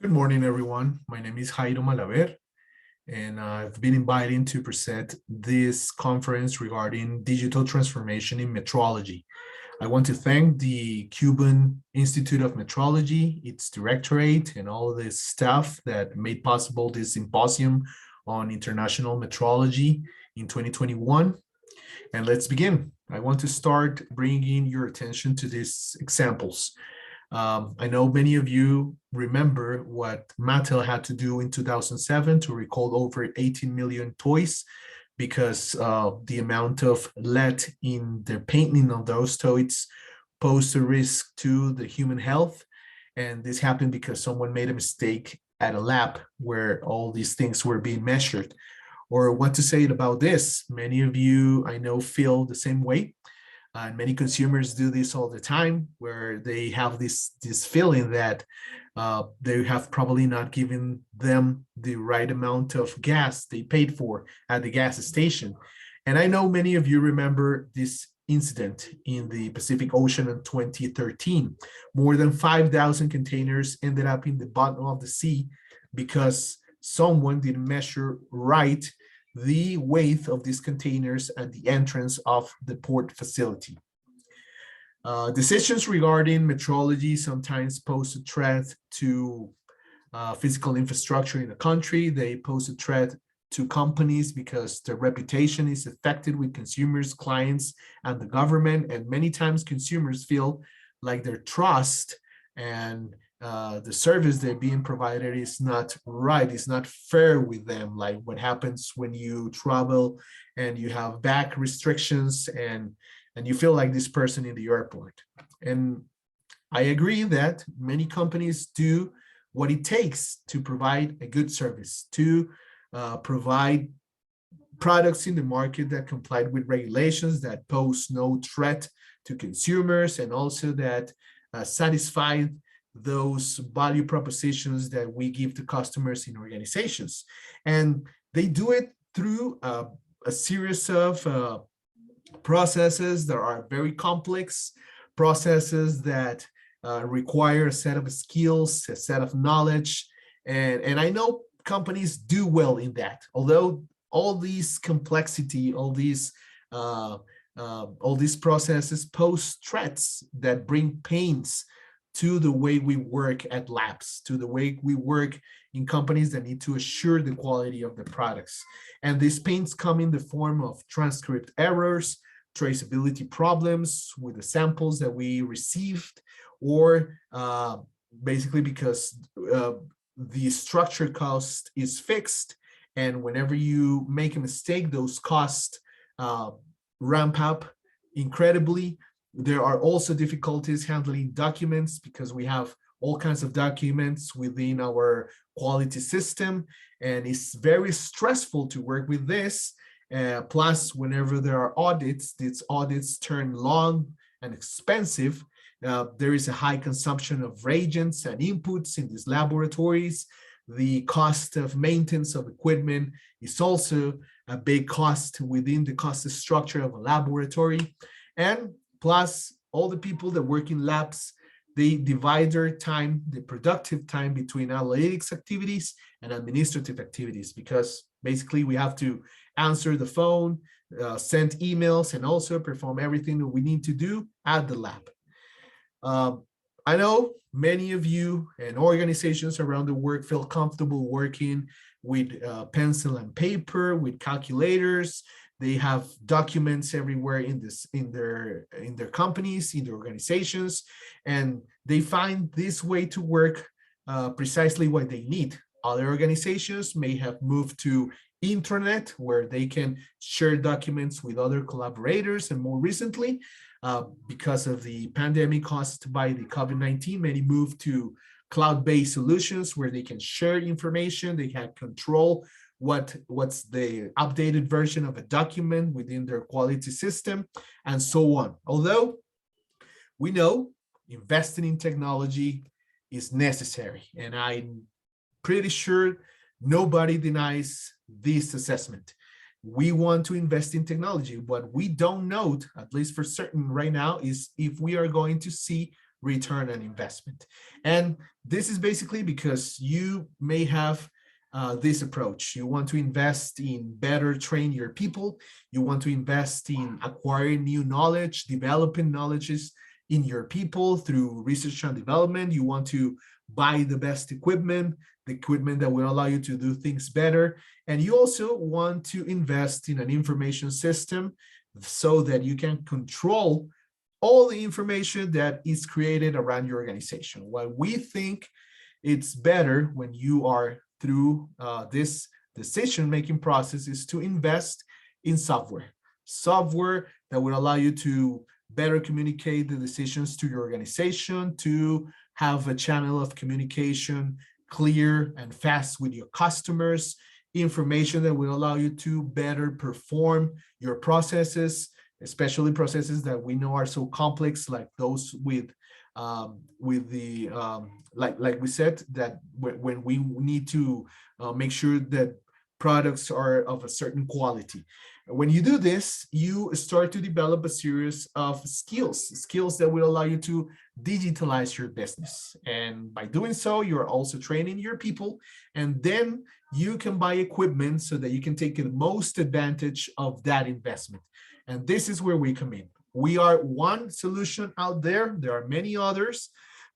Good morning, everyone. My name is Jairo Malaver, and I've been invited to present this conference regarding digital transformation in metrology. I want to thank the Cuban Institute of Metrology, its directorate, and all the staff that made possible this symposium on international metrology in 2021. And let's begin. I want to start bringing your attention to these examples. I know many of you remember what Mattel had to do in 2007 to recall over 18 million toys because the amount of lead in the painting of those toys posed a risk to the human health. And this happened because someone made a mistake at a lab where all these things were being measured. Or what to say about this? Many of you I know feel the same way. And many consumers do this all the time, where they have this feeling that they have probably not given them the right amount of gas they paid for at the gas station. And I know many of you remember this incident in the Pacific Ocean in 2013. More than 5,000 containers ended up in the bottom of the sea because someone didn't measure right the weight of these containers at the entrance of the port facility. Decisions regarding metrology sometimes pose a threat to physical infrastructure in a country. They pose a threat to companies because their reputation is affected with consumers, clients, and the government. And many times consumers feel like their trust and the service they're being provided is not right, it's not fair with them, like what happens when you travel and you have back restrictions and you feel like this person in the airport. And I agree that many companies do what it takes to provide a good service, to provide products in the market that comply with regulations, that pose no threat to consumers, and also that satisfy those value propositions that we give to customers in organizations. And they do it through a series of processes that are very complex, processes that require a set of skills, a set of knowledge. And I know companies do well in that, although all these complexity, all these processes pose threats that bring pains to the way we work at labs, to the way we work in companies that need to assure the quality of the products. And these pains come in the form of transcript errors, traceability problems with the samples that we received, or basically because the structure cost is fixed. And whenever you make a mistake, those costs ramp up incredibly. There are also difficulties handling documents because we have all kinds of documents within our quality system, and it's very stressful to work with this. Plus, whenever there are audits, these audits turn long and expensive. There is a high consumption of reagents and inputs in these laboratories. The cost of maintenance of equipment is also a big cost within the cost structure of a laboratory. And plus, all the people that work in labs, they divide their time, the productive time, between analytics activities and administrative activities, because basically we have to answer the phone, send emails, and also perform everything that we need to do at the lab. I know many of you and organizations around the world feel comfortable working with pencil and paper, with calculators. They have documents everywhere in their companies, in their organizations, and they find this way to work precisely what they need. Other organizations may have moved to internet, where they can share documents with other collaborators, and more recently, because of the pandemic caused by the COVID-19, many moved to cloud-based solutions where they can share information, they have control what's the updated version of a document within their quality system, and so on. Although we know investing in technology is necessary, and I'm pretty sure nobody denies this assessment. We want to invest in technology. What we don't know, at least for certain right now, is if we are going to see return on investment. And this is basically because you may have this approach. You want to invest in better train your people. You want to invest in acquiring new knowledge, developing knowledges in your people through research and development. You want to buy the best equipment, the equipment that will allow you to do things better. And you also want to invest in an information system so that you can control all the information that is created around your organization. What we think it's better when you are through this decision-making process is to invest in software that will allow you to better communicate the decisions to your organization, to have a channel of communication clear and fast with your customers, information that will allow you to better perform your processes, especially processes that we know are so complex, like those with the like we said, that when we need to make sure that products are of a certain quality. When you do this, you start to develop a series of skills that will allow you to digitalize your business. And by doing so, you're also training your people, and then you can buy equipment so that you can take the most advantage of that investment. And this is where we come in. We are one solution out there. There are many others,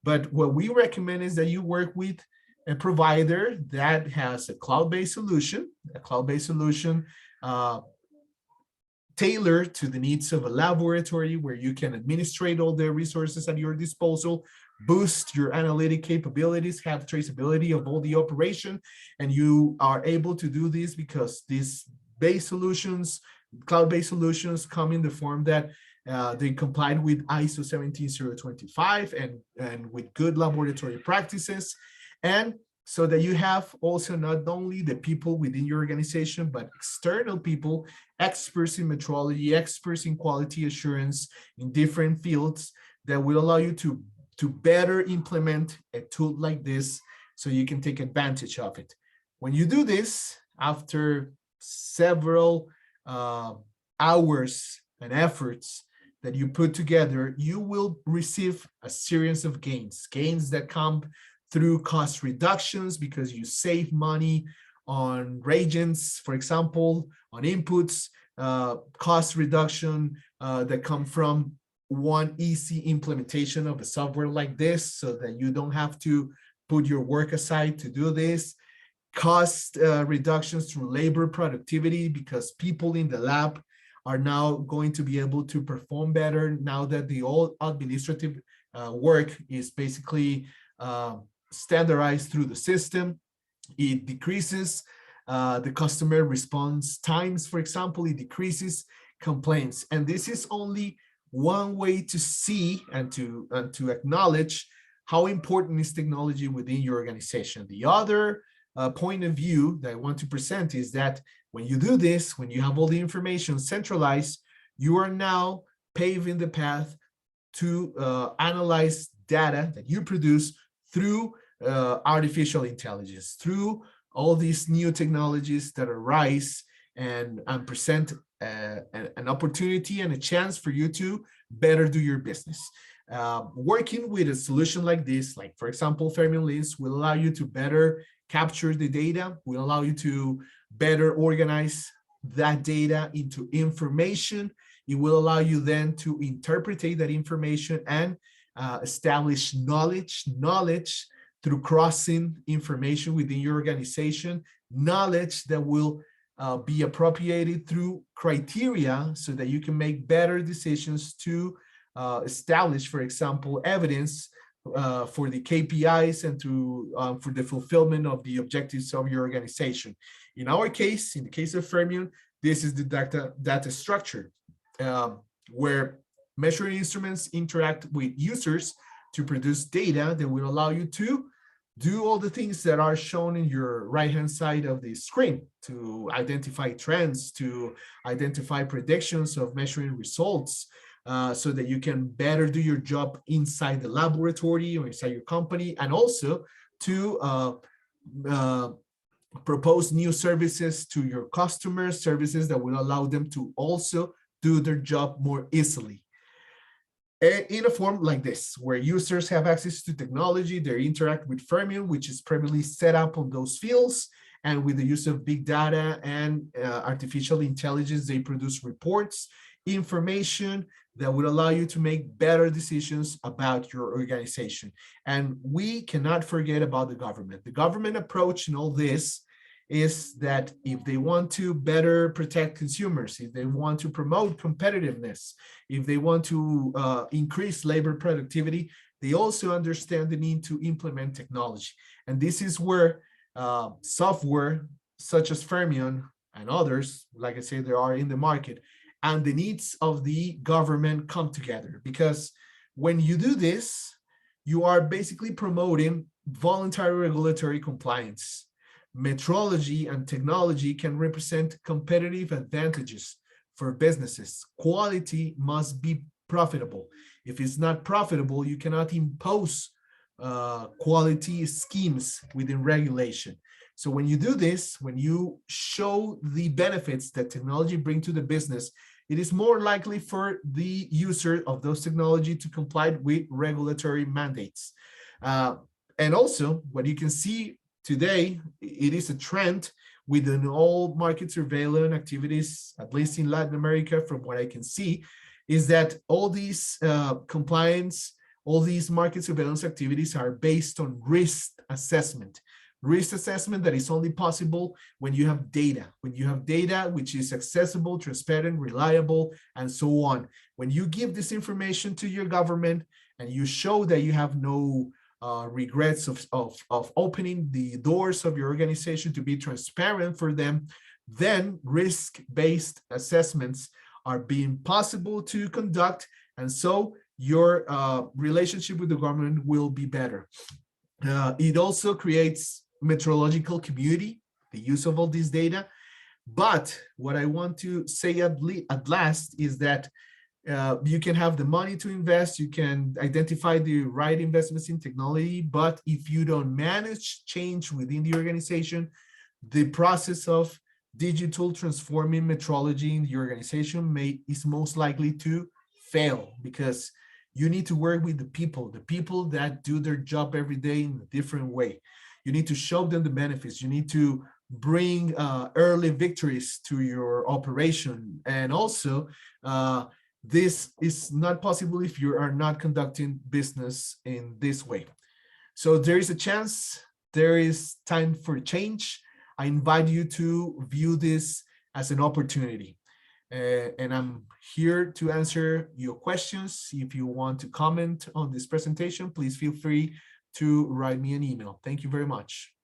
but what we recommend is that you work with a provider that has a cloud-based solution, tailored to the needs of a laboratory, where you can administrate all the resources at your disposal, boost your analytic capabilities, have traceability of all the operation. And you are able to do this because these cloud-based solutions come in the form that they complied with ISO 17025 and with good laboratory practices. And so that you have also not only the people within your organization, but external people, experts in metrology, experts in quality assurance in different fields that will allow you to better implement a tool like this so you can take advantage of it. When you do this, after several hours and efforts that you put together, you will receive a series of gains that come through cost reductions, because you save money on reagents, for example, on inputs, cost reduction that come from one easy implementation of a software like this, so that you don't have to put your work aside to do this. Cost reductions through labor productivity, because people in the lab are now going to be able to perform better now that the all administrative work is basically standardized through the system. It decreases the customer response times, for example. It decreases complaints. And this is only one way to see and to acknowledge how important is technology within your organization. The other point of view that I want to present is that when you do this, when you have all the information centralized, you are now paving the path to analyze data that you produce through artificial intelligence, through all these new technologies that arise and present an opportunity and a chance for you to better do your business. Working with a solution like this, like for example, Fermion Lens, will allow you to better capture the data, will allow you to better organize that data into information. It will allow you then to interpret that information and establish knowledge through crossing information within your organization, knowledge that will be appropriated through criteria so that you can make better decisions to establish, for example, evidence for the KPIs and for the fulfillment of the objectives of your organization. In our case, in the case of Fermion, this is the data structure where measuring instruments interact with users to produce data that will allow you to do all the things that are shown in your right-hand side of the screen, to identify trends, to identify predictions of measuring results, so that you can better do your job inside the laboratory or inside your company, and also to propose new services to your customers, services that will allow them to also do their job more easily. in a form like this, where users have access to technology, they interact with Fermion, which is primarily set up on those fields, and with the use of big data and artificial intelligence, they produce reports, information that would allow you to make better decisions about your organization. And we cannot forget about the government. The government approach in all this is that if they want to better protect consumers, if they want to promote competitiveness, if they want to increase labor productivity, they also understand the need to implement technology. And this is where software such as Fermion and others, like I say, there are in the market, and the needs of the government come together. Because when you do this, you are basically promoting voluntary regulatory compliance. Metrology and technology can represent competitive advantages for businesses. Quality must be profitable. If it's not profitable, you cannot impose quality schemes within regulation. So when you do this, when you show the benefits that technology bring to the business, it is more likely for the user of those technology to comply with regulatory mandates. And also, what you can see today, it is a trend within all market surveillance activities, at least in Latin America, from what I can see, is that all these compliance, all these market surveillance activities are based on risk assessment. Risk assessment that is only possible when you have data which is accessible, transparent, reliable, and so on. When you give this information to your government and you show that you have no regrets of opening the doors of your organization to be transparent for them, then risk-based assessments are being possible to conduct, and so your relationship with the government will be better. It also creates metrological community, the use of all this data. But what I want to say at last is that you can have the money to invest, you can identify the right investments in technology, but if you don't manage change within the organization, the process of digital transforming metrology in the organization is most likely to fail, because you need to work with the people that do their job every day in a different way. You need to show them the benefits. You need to bring early victories to your operation. And also, this is not possible if you are not conducting business in this way. So there is a chance, there is time for change. I invite you to view this as an opportunity. And I'm here to answer your questions. If you want to comment on this presentation, please feel free to write me an email. Thank you very much.